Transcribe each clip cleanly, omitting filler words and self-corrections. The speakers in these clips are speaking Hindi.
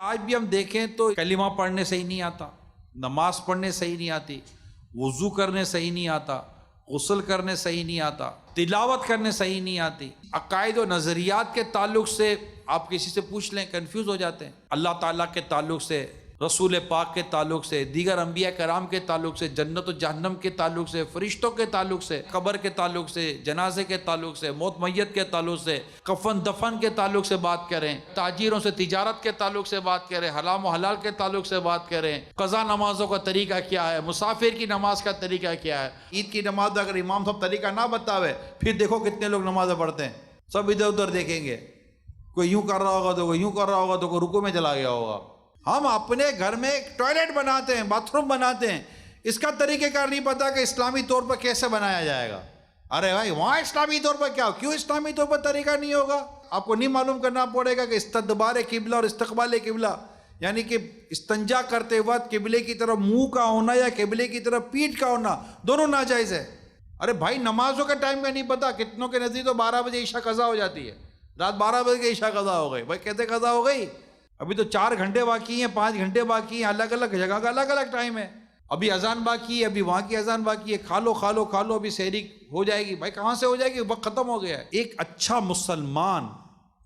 आज भी हम देखें तो कलिमा पढ़ने सही नहीं आता, नमाज पढ़ने सही नहीं आती, वुजू करने सही नहीं आता, गुस्ल करने सही नहीं आता, तिलावत करने सही नहीं आती। अकायद और नज़रियात के ताल्लुक से आप किसी से पूछ लें, कंफ्यूज हो जाते हैं। अल्लाह ताला के ताल्लुक से, रसूल पाक के ताल्लुक से, दीगर अंबिया कराम के ताल्लुक से, जन्नत और जहन्नम के ताल्लुक से, फरिश्तों के ताल्लुक से, कब्र के ताल्लुक से, जनाजे के ताल्लुक से, मौत मैयत के ताल्लुक से, कफन दफन के ताल्लुक से बात करें, ताजीरों से तिजारत के ताल्लुक से बात करें, हराम और हलाल के ताल्लुक से बात करें, कज़ा नमाजों का तरीका क्या है, मुसाफिर की नमाज का तरीका क्या है। ईद की नमाज अगर इमाम साहब तरीका ना बतावे, फिर देखो कितने लोग नमाज़ें पढ़ते हैं, सब इधर उधर देखेंगे, कोई यूं कर रहा होगा तो कोई यूं कर रहा होगा तो कोई रुकू में चला गया होगा। हम अपने घर में एक टॉयलेट बनाते हैं, बाथरूम बनाते हैं, इसका तरीक़ेकार नहीं पता कि इस्लामी तौर पर कैसे बनाया जाएगा। अरे भाई वहाँ इस्लामी तौर पर क्या, क्यों इस्लामी तौर पर तरीका नहीं होगा? आपको नहीं मालूम करना पड़ेगा कि इस्तदबार किबला और इस्तकबाल किबला, यानी कि इस्तंजा करते वक्त किबले की तरफ मुंह का होना या किबले की तरफ पीठ का होना, दोनों नाजायज़ है। अरे भाई नमाजों का टाइम का नहीं पता, कितनों के नज़दीक तो 12 बजे ईशा कज़ा हो जाती है, रात 12 बजे ईशा कज़ा हो गई। भाई कैसे कज़ा हो गई? अभी तो 4 घंटे बाकी हैं, 5 घंटे बाकी हैं, अलग अलग जगह का अलग अलग टाइम है। अभी अजान बाकी है, अभी वहाँ की अजान बाकी है, खा लो खा लो खा लो, अभी सहरी हो जाएगी। भाई कहाँ से हो जाएगी, वक्त ख़त्म हो गया है। एक अच्छा मुसलमान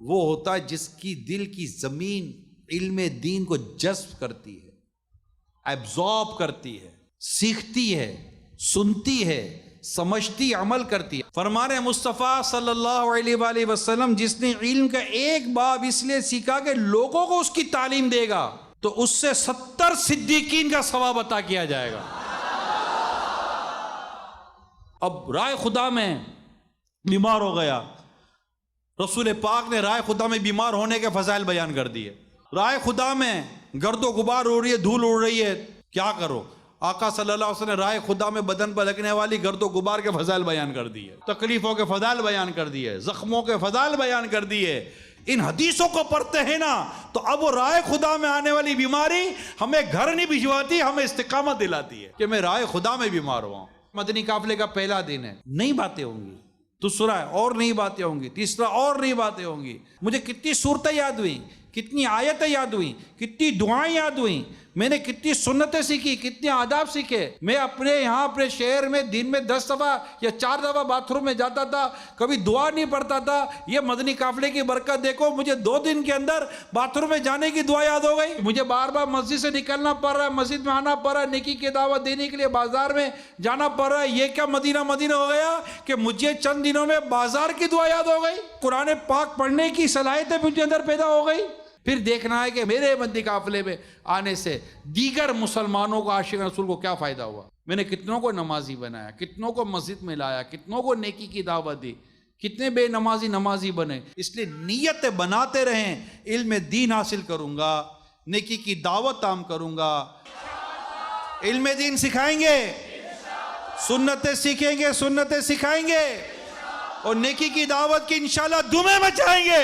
वो होता है जिसकी दिल की ज़मीन इल्म दीन को जज्ब करती है, एब्जॉर्ब करती है, सीखती है, सुनती है, समझती, अमल करती है। फरमाने मुस्तफ़ा सल्लल्लाहु अलैहि वसल्लम, जिसने इल्म का एक बाब इसलिए सीखा कि लोगों को उसकी तालीम देगा तो उससे 70 सिद्दीकीन का सवाब अता किया जाएगा। अब राय खुदा में बीमार हो गया, रसूल पाक ने राय खुदा में बीमार होने के फजाइल बयान कर दिए। राय खुदा में गर्दो गुबार उड़ रही है, धूल उड़ रही है, क्या करो? आका सल्लल्लाहु अलैहि वसल्लम ने राय खुदा में बदन पर लगने वाली गर्दो गुबार के फजाइल बयान कर दिए, तकलीफों के फजाइल बयान कर दिए, जख्मों के फजाइल बयान कर दिए। इन हदीसों को पढ़ते हैं ना तो अब वो राय खुदा में आने वाली बीमारी हमें घर नहीं भिजवाती, हमें इस्तिकामत दिलाती है कि मैं राय खुदा में बीमार हुआ। मदनी काफिले का पहला दिन है, नई बातें होंगी, दूसरा और नई बातें होंगी, तीसरा और नई बातें होंगी। मुझे कितनी सूरतें याद हुई, कितनी आयतें याद हुई, कितनी दुआएं याद हुई, मैंने कितनी सुन्नतें सीखी, कितने आदाब सीखे। मैं अपने यहाँ अपने शहर में दिन में 10 दफ़ा या 4 दफ़ा बाथरूम में जाता था, कभी दुआ नहीं पढ़ता था। ये मदनी काफिले की बरकत देखो, मुझे 2 दिन के अंदर बाथरूम में जाने की दुआ याद हो गई। मुझे बार बार मस्जिद से निकलना पड़ रहा है, मस्जिद में आना पड़ रहा है, नेकी की दावत देने के लिए बाजार में जाना पड़ रहा है। ये क्या मदीना मदीना हो गया कि मुझे चंद दिनों में बाजार की दुआ याद हो गई, कुरान पाक पढ़ने की सलाहियत मुझे अंदर पैदा हो गई। फिर देखना है कि मेरे मदनी काफिले में आने से दीगर मुसलमानों को, आशिक रसूल को क्या फ़ायदा हुआ। मैंने कितनों को नमाजी बनाया, कितनों को मस्जिद में लाया, कितनों को नेकी की दावत दी, कितने बेनमाजी नमाजी बने। इसलिए नीयत बनाते रहें, इल्म दीन हासिल करूँगा, नेकी की दावत आम करूँगा, इल्म दीन सिखाएंगे, सुन्नतें सीखेंगे, सुन्नतें सिखाएंगे और नेकी की दावत की इंशाल्लाह दुमे मचाएंगे।